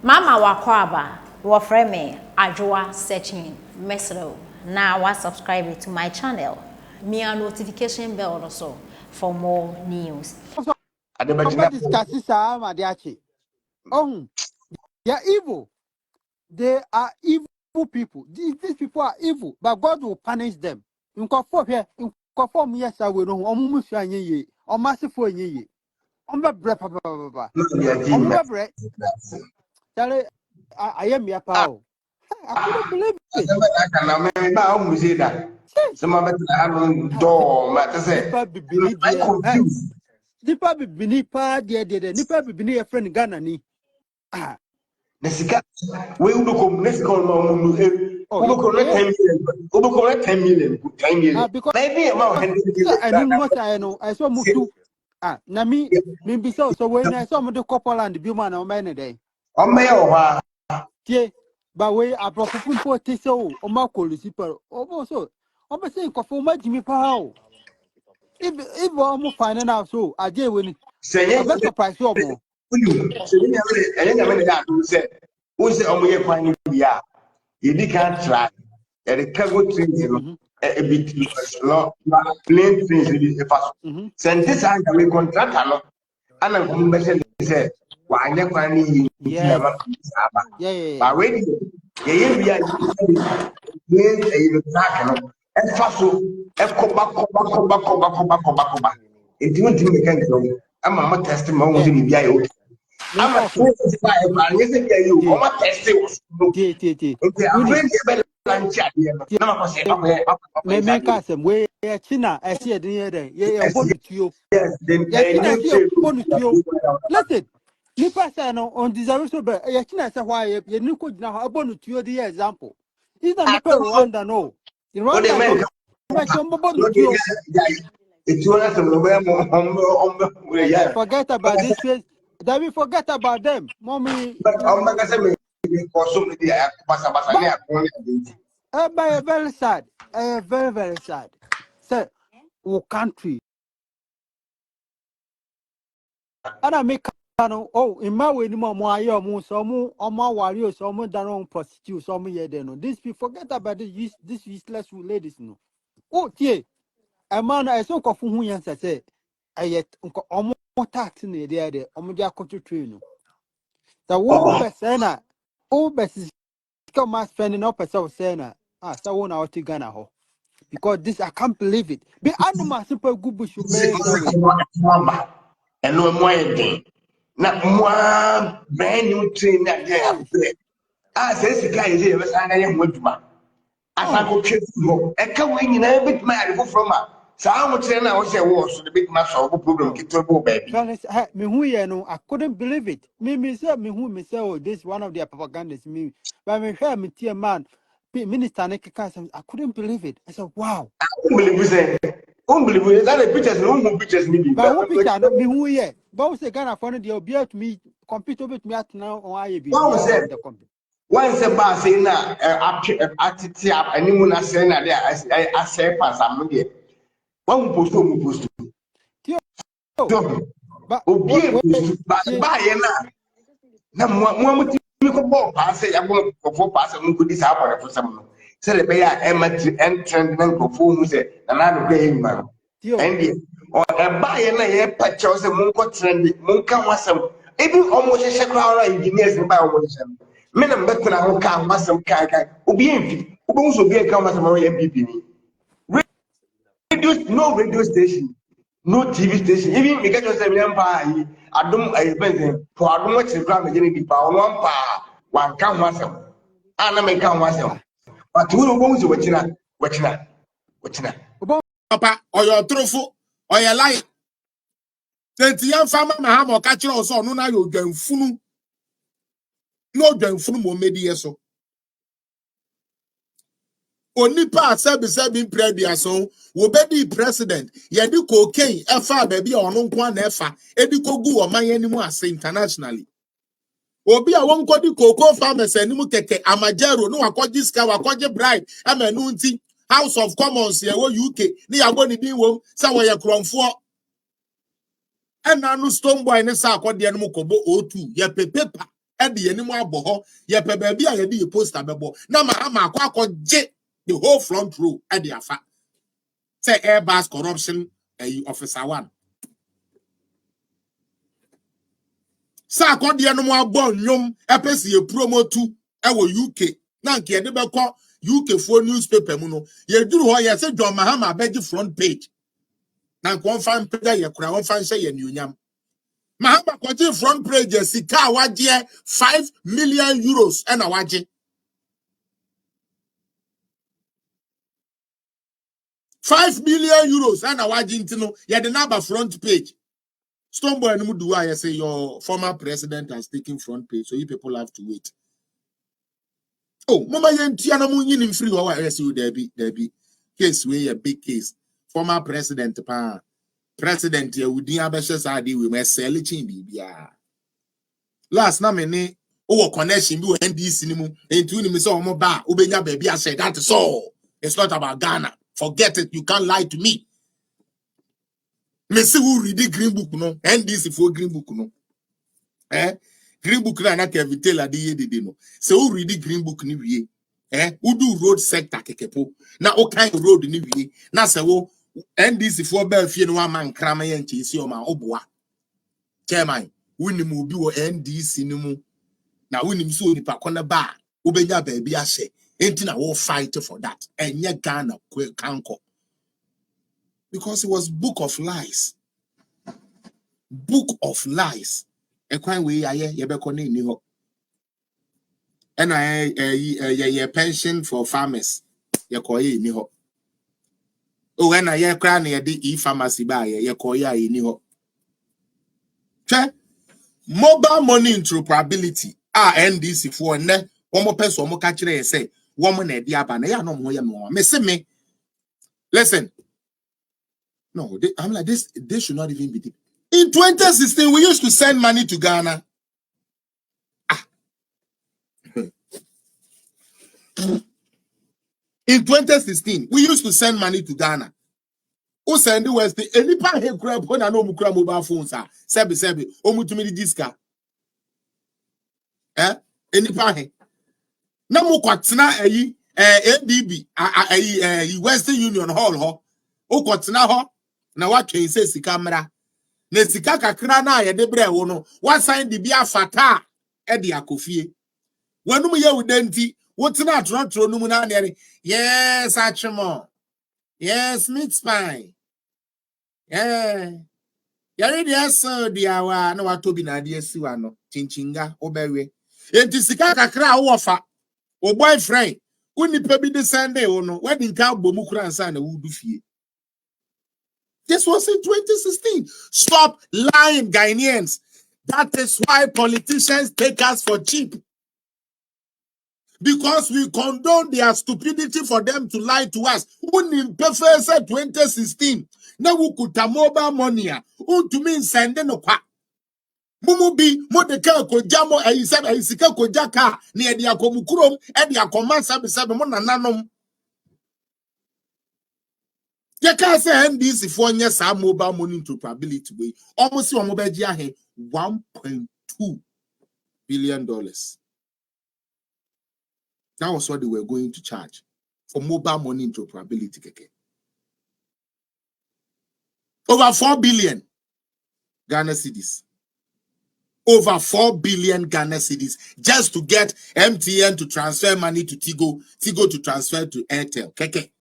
Mama wakwaba, wa friend me, Ajua searching, mesro. Now wa subscribe to my channel. Me a notification bell also for more news. Somebody discusses Madiachi. Oh, they are evil. They are evil people. These people are evil, but God will punish them. In conform, yes, I will know. Almost ye, or masterful ye. On the breath, papa. On the breath. I am your power. I couldn't believe it. Nipa bibini dear. Nipa bibini pa dear dear. Nipa bibini a friend Ghana ni. Ah. Nesika we Nesika Ubuko 10 million. 10 million. Because Maybe about 100 I know much I know. I saw Mutu. Na me be so when I saw the couple and the Buma on many day. On may or Tie, but we are profitable for Tiso or Marco Lucifer. Almost so. I'm saying, for my Jimmy Powell. If I'm finding out so, I did win it. say, I bet surprise you more. Who said, Omoye Quine, yeah, you can't try. And the cargo trees, a bit slow, plain things, if I send this anchor, we contract, and I'm convention said, why never need Yes. Yeah. But wait, we are plain a track, and faso, a coba. It won't make any go. I'm a testimony to be okay. I'm a fool. I'm a testimony. Okay, I'm going to be chat here. Me kasem we China I see the yeah bonus Yes, then China see bonus listen nipa say no on deserve so be China say why you ni ko gina ha bonus the example is not the Rwanda no in Rwanda no but some bonus forget about this face that we forget about them mommy very sad very very sad say our country and I make oh in my way anymore more some warriors some down prostitutes some here they know these people forget about this useless ladies no oh tie a man I so kofu hu yan say ayet nko omo tax na dey omo dia koto train no the wo person na o best come as spending up person say na so wo na what Ghana ho because this I can't believe it be animal super good bush be And no more thing. Not more brand new train that they have played. Says the guy is here, and I am with ma. As I go trip to a coming in a bit mad from her. So I would say now, say, was the big mass of problem, get to go, baby. Me who you know, I couldn't believe it. Me say me who me say oh this one of their propagandas me. But me hear me dear man, Minister Nekika, I couldn't believe it. I said wow. Unbelievable. That the pictures, no pictures, maybe. But who picture no me who ye? But we say Ghana for the be to me compete with me at now on IAB. Once a bar saying that attitude up and you want saying that I say pass I'm not there. One post but buy na mo mi ko ball pass ya go for pass mo ko dis abore for some no say the be ya trend na go for mu say na no be ma and o e buy na ye pa che say mo ko trend mo kan wasam even almost she crowd engineers buy o wasam me na mbetena ho kan wasam kan obi enfi obi so bi kan wasam o ye bibi ni radio station no TV station even me get yourself me empire adum event for adum what you grab me di pa one pa one kan wasem ana me kan wasem but we go so wachina papa or your truthful or your lie tenti yan fama ma ha mo ka kire o so no na yo dwanfunu no dwanfunu mo medi yeso onipa sebi predia so wo bedi president ye di cocaine efa baby ono nko na efa edi kogu o man animu ase internationally obi a won kodi cocoa farmers animu keke amajero no wakoji ska wakoji bride amenu nti House of Commons ye wo UK ni yago ni din wom sa wo ye kromfo ena no stone boy ne sa akode no kobo o2 ye pepepa Edi enimu aboho ye pe baby a ye di poster bebo na Mahama akọ the whole front row edi afa say Airbus corruption officer 1 sa akọ de no mo abọ nyom epesi ye promo 2 ewo UK na nke ye de beko UK for newspaper mu no ye duru ho ye say John Mahama beji front page na kon fan page ye kura won fan hye ye nionyam Mahama kwaji front page sika waje 5 million euros and waje 5 million euros and waje ntino ye de number front page Stoneboy no do I say your former president has taken front page so you people have to wait. Oh, mama yentia na mu yin free wa say you there be case we a big case. Former president pa president ya wudi abehye sade we me sell chin bibia. Last na me ne o connection bi o NDC ni mu entu ni me say omo ba obenya ba bia say that is all. It's not about Ghana. Forget it, you can't lie to me. Me see who read the green book no NDC for green book no. Green book na Kevin Taylor de no. Se who read the green book ni wie. Who do road sector kekepo. Na o kind road ni wie. Na se wo NDC for bel fie no man krama ye nchi si o ma oboa. Chairman, woni mu bi wo NDC ni mu. Na woni mi so nipa kona ba. Obenya ba bi ahye. Enti na wo fight for that. Enye Ghana kanko. Because it was book of lies. Book of lies. Ekwan we aye ye be kone ni ho. And I pension for farmers. Ye koye ni ho. Oh, when I kra na ye di e-pharmacy ba ye koye ni ho. Che mobile money interoperability. NDC for ne one more person mo ka kire say woman na di aba na ya no mo ye me. Me say me. Listen. No, I'm like this. They should not even be deep. In 2016, we used to send money to Ghana. In 2016, we used to send money to Ghana. Who send the West? Any part he grab when I know mukra mobile phones are sebi. Omutumidi diska. Any part he. Na mo kwatina ADB Western Union Hall ho. O kwatina ho. Na wa twen se sika mra. Na sika kakra na ye de bre wo no. Wa sign the bia fata e de akofie. Wanu ye udenti. Wotina atro no mu na ne. Yes, achimo. Yes, meat spine. Yeah. Yari dia so dia wa na watobi na dia siwa no. Chinchinga obewe. Enti sika kakra wo fa. O boyfriend. Uni pebi de Sunday wo no. Wedding ka bomu kura nsa na wudu fie. This was in 2016. Stop lying, Ghanaians. That is why politicians take us for cheap. Because we condone their stupidity for them to lie to us. When in 2016, now we could have mobile money. To mean sending no kwa. Mumu bi mo de ka ko jamo ayisika ko jaka ne e dia ko mukurom e dia ko mansa be mo nananom. Ye ka say NDC for nya sa mobile money interoperability way. Almost omo be gi ahe $1.2 billion. That was what they were going to charge for mobile money interoperability. Over 4 billion Ghana cedis. Over 4 billion Ghana cedis just to get MTN to transfer money to Tigo to transfer to Airtel.